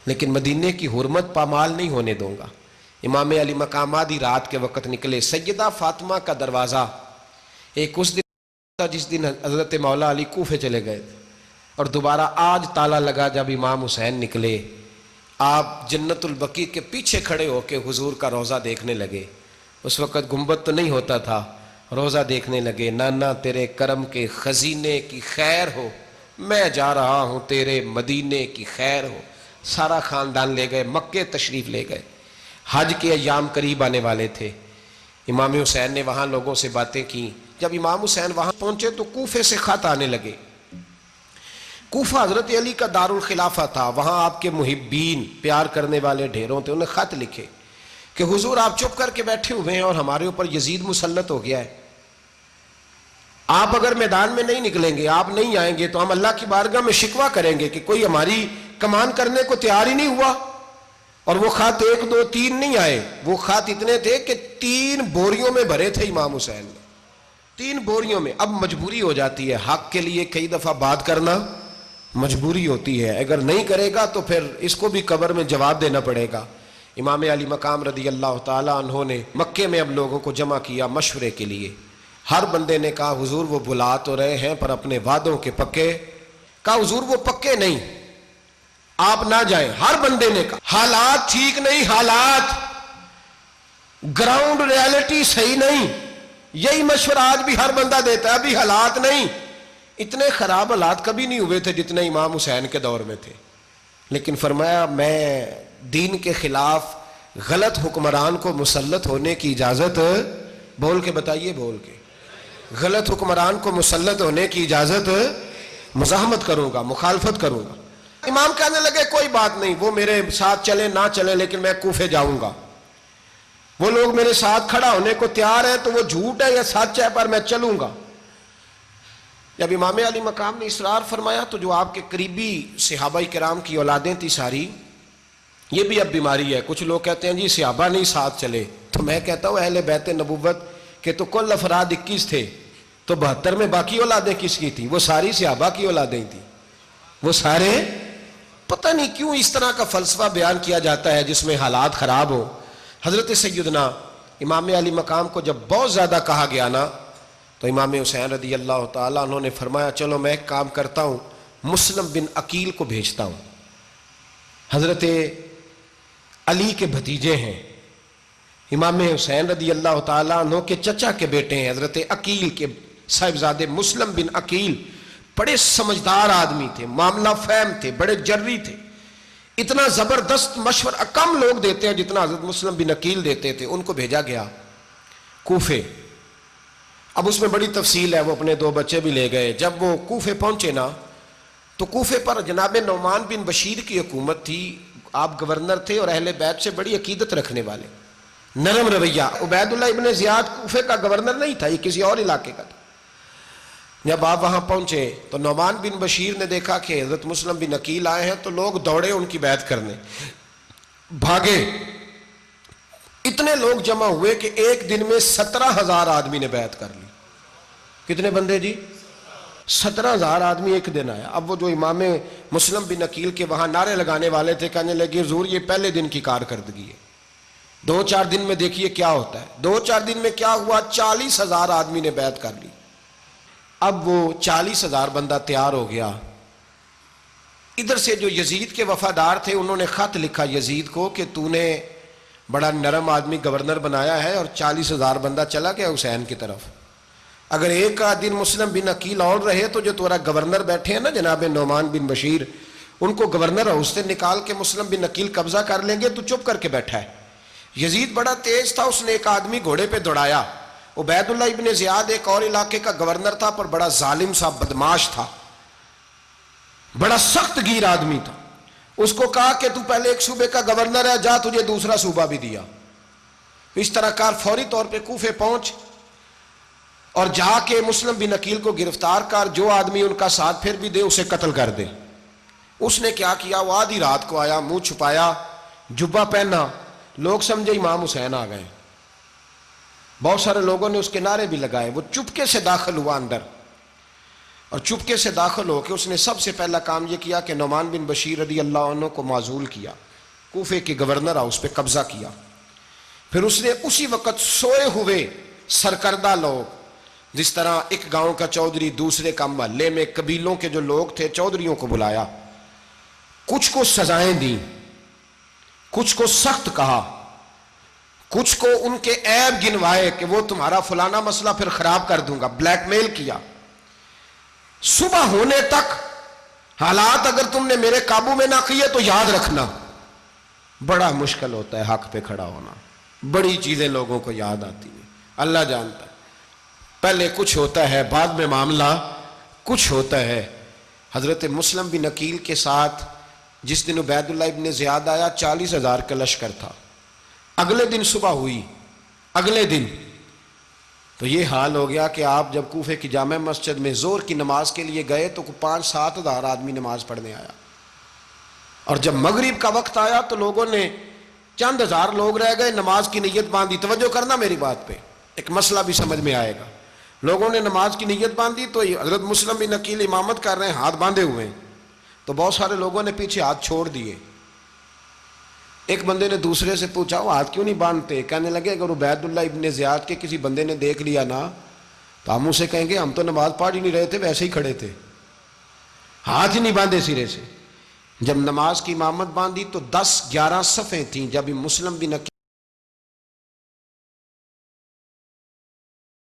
لیکن مدینے کی حرمت پامال نہیں ہونے دوں گا۔ امام علی مقام آدھی رات کے وقت نکلے۔ سیدہ فاطمہ کا دروازہ ایک اس دن تھا جس دن حضرت مولا علی کوفے چلے گئے تھے، اور دوبارہ آج تالا لگا جب امام حسین نکلے۔ آپ جنت البقیع کے پیچھے کھڑے ہو کے حضور کا روضہ دیکھنے لگے۔ اس وقت گنبد تو نہیں ہوتا تھا، روضہ دیکھنے لگے۔ نانا تیرے کرم کے خزینے کی خیر ہو، میں جا رہا ہوں تیرے مدینے کی خیر ہو۔ سارا خاندان لے گئے، مکے تشریف لے گئے۔ حج کے ایام قریب آنے والے تھے۔ امام حسین نے وہاں لوگوں سے باتیں کی۔ جب امام حسین وہاں پہنچے تو کوفے سے خط آنے لگے۔ کوفہ حضرت علی کا دارالخلافہ تھا، وہاں آپ کے محبین پیار کرنے والے ڈھیروں تھے۔ انہیں خط لکھے کہ حضور آپ چپ کر کے بیٹھے ہوئے ہیں اور ہمارے اوپر یزید مسلط ہو گیا ہے۔ آپ اگر میدان میں نہیں نکلیں گے، آپ نہیں آئیں گے تو ہم اللہ کی بارگاہ میں شکوہ کریں گے کہ کوئی ہماری کمان کرنے کو تیار ہی نہیں ہوا۔ اور وہ خط 1 2 3 نہیں آئے، وہ خط اتنے تھے کہ 3 بوریوں میں بھرے تھے امام حسین نے، 3 بوریوں میں۔ اب مجبوری ہو جاتی ہے، حق کے لیے کئی دفعہ بات کرنا مجبوری ہوتی ہے، اگر نہیں کرے گا تو پھر اس کو بھی قبر میں جواب دینا پڑے گا۔ امام علی مقام رضی اللہ تعالیٰ عنہ نے مکے میں اب لوگوں کو جمع کیا مشورے کے لیے۔ ہر بندے نے کہا حضور وہ بلا تو رہے ہیں پر اپنے وعدوں کے پکے۔ کہا حضور وہ پکے نہیں، آپ نہ جائیں۔ ہر بندے نے کہا حالات ٹھیک نہیں، حالات گراؤنڈ ریالٹی صحیح نہیں۔ یہی مشورہ آج بھی ہر بندہ دیتا ہے، ابھی حالات نہیں۔ اتنے خراب حالات کبھی نہیں ہوئے تھے جتنے امام حسین کے دور میں تھے، لیکن فرمایا میں دین کے خلاف غلط حکمران کو مسلط ہونے کی اجازت، بول کے بتائیے، بول کے، غلط حکمران کو مسلط ہونے کی اجازت، مزاحمت کروں گا، مخالفت کروں گا۔ امام کہنے لگے کوئی بات نہیں، وہ میرے ساتھ چلے نہ چلے لیکن میں کوفے جاؤں گا۔ وہ لوگ میرے ساتھ کھڑا ہونے کو تیار ہے تو وہ جھوٹ ہے یا سچ ہے پر میں چلوں گا۔ جب امام علی مقام نے اصرار فرمایا تو جو آپ کے قریبی صحابہ کرام کی اولادیں تھی ساری، یہ بھی اب بیماری ہے۔ کچھ لوگ کہتے ہیں جی صحابہ نہیں ساتھ چلے، تو میں کہتا ہوں اہل بیت نبوت کے تو کل افراد 21 تھے، تو 72 میں باقی اولادیں کس کی تھیں؟ وہ ساری صحابہ کی اولادیں تھیں، وہ سارے۔ پتہ نہیں کیوں اس طرح کا فلسفہ بیان کیا جاتا ہے جس میں حالات خراب ہو۔ حضرت سیدنا امام علی مقام کو جب بہت زیادہ کہا گیا نا تو امام حسین رضی اللہ تعالیٰ عنہ نے فرمایا چلو میں ایک کام کرتا ہوں، مسلم بن عقیل کو بھیجتا ہوں۔ حضرت علی کے بھتیجے ہیں، امام حسین رضی اللہ تعالیٰ عنہ کے چچا کے بیٹے ہیں، حضرت عقیل کے صاحبزادے مسلم بن عقیل۔ بڑے سمجھدار آدمی تھے، معاملہ فہم تھے، بڑے جری تھے۔ اتنا زبردست مشورہ کم لوگ دیتے ہیں جتنا حضرت مسلم بن عقیل دیتے تھے۔ ان کو بھیجا گیا کوفے۔ اب اس میں بڑی تفصیل ہے، وہ اپنے 2 بچے بھی لے گئے۔ جب وہ کوفے پہنچے نا تو کوفے پر جناب نعمان بن بشیر کی حکومت تھی، آپ گورنر تھے اور اہل بیت سے بڑی عقیدت رکھنے والے، نرم رویہ۔ عبید اللہ ابن زیاد کوفے کا گورنر نہیں تھا، یہ کسی اور علاقے کا تھا۔ جب آپ وہاں پہنچے تو نعمان بن بشیر نے دیکھا کہ حضرت مسلم بن عقیل آئے ہیں تو لوگ دوڑے ان کی بیعت کرنے، بھاگے۔ اتنے لوگ جمع ہوئے کہ ایک دن میں 17,000 آدمی نے بیعت کر لی۔ کتنے بندے جی؟ 17,000 آدمی ایک دن آیا۔ اب وہ جو امام مسلم بن عقیل کے وہاں نعرے لگانے والے تھے کہنے لگے حضور یہ پہلے دن کی کارکردگی ہے، 2-4 دن میں دیکھیے کیا ہوتا ہے۔ 2-4 دن میں کیا ہوا؟ 40,000 آدمی نے بیعت کر لی۔ اب وہ 40,000 بندہ تیار ہو گیا۔ ادھر سے جو یزید کے وفادار تھے انہوں نے خط لکھا یزید کو کہ تو نے بڑا نرم آدمی گورنر بنایا ہے اور 40,000 بندہ چلا گیا حسین کی طرف۔ اگر ایک دن مسلم بن عقیل اور رہے تو جو تمہارا گورنر بیٹھے ہیں نا جناب نعمان بن بشیر، ان کو گورنر ہاؤس سے نکال کے مسلم بن عقیل قبضہ کر لیں گے، تو چپ کر کے بیٹھا ہے۔ یزید بڑا تیز تھا، اس نے ایک آدمی گھوڑے پہ دوڑایا۔ عبید اللہ ابن زیاد ایک اور علاقے کا گورنر تھا پر بڑا ظالم سا بدماش تھا، بڑا سخت گیر آدمی تھا۔ اس کو کہا کہ تو پہلے ایک صوبے کا گورنر ہے، جا تجھے دوسرا صوبہ بھی دیا۔ اس طرح کار فوری طور پہ کوفے پہنچ اور جا کے مسلم بن عقیل کو گرفتار کر، جو آدمی ان کا ساتھ پھر بھی دے اسے قتل کر دے۔ اس نے کیا کیا؟ وہ آدھی رات کو آیا، منہ چھپایا، جبہ پہنا، لوگ سمجھے امام حسین آ گئے۔ بہت سارے لوگوں نے اس کے نعرے بھی لگائے۔ وہ چپکے سے داخل ہوا اندر، اور چپکے سے داخل ہو کے اس نے سب سے پہلا کام یہ کیا کہ نعمان بن بشیر رضی اللہ عنہ کو معزول کیا، کوفے کے گورنر ہاؤس پہ قبضہ کیا۔ پھر اس نے اسی وقت سوئے ہوئے سرکردہ لوگ، جس طرح ایک گاؤں کا چودھری دوسرے کا محلے میں قبیلوں کے جو لوگ تھے چودھریوں کو بلایا، کچھ کو سزائیں دیں، کچھ کو سخت کہا، کچھ کو ان کے عیب گنوائے کہ وہ تمہارا فلانا مسئلہ پھر خراب کر دوں گا، بلیک میل کیا۔ صبح ہونے تک حالات اگر تم نے میرے قابو میں نہ کیے تو یاد رکھنا بڑا مشکل ہوتا ہے حق پہ کھڑا ہونا، بڑی چیزیں لوگوں کو یاد آتی ہیں، اللہ جانتا ہے۔ پہلے کچھ ہوتا ہے، بعد میں معاملہ کچھ ہوتا ہے۔ حضرت مسلم بن عقیل کے ساتھ جس دن عبید اللہ ابن زیاد آیا 40,000 کا لشکر تھا، اگلے دن صبح ہوئی، اگلے دن تو یہ حال ہو گیا کہ آپ جب کوفے کی جامع مسجد میں ظہر کی نماز کے لیے گئے تو 5-7 ہزار آدمی نماز پڑھنے آیا، اور جب مغرب کا وقت آیا تو لوگوں نے چند ہزار لوگ رہ گئے، نماز کی نیت باندھی۔ توجہ کرنا میری بات پہ، ایک مسئلہ بھی سمجھ میں آئے گا۔ لوگوں نے نماز کی نیت باندھی تو حضرت مسلم بن عقیل امامت کر رہے ہیں، ہاتھ باندھے ہوئے ہیں، تو بہت سارے لوگوں نے پیچھے ہاتھ چھوڑ دیے۔ ایک بندے نے دوسرے سے پوچھا وہ ہاتھ کیوں نہیں باندھتے؟ کہنے لگے اگر عبید اللہ ابن زیاد کے کسی بندے نے دیکھ لیا نا تو ہم اسے کہیں گے ہم تو نماز پڑھ ہی نہیں رہے تھے، ویسے ہی کھڑے تھے، ہاتھ ہی نہیں باندھے سرے سے۔ جب نماز کی امامت باندھی تو 10-11 صفیں تھیں۔ جب مسلم بن عقیل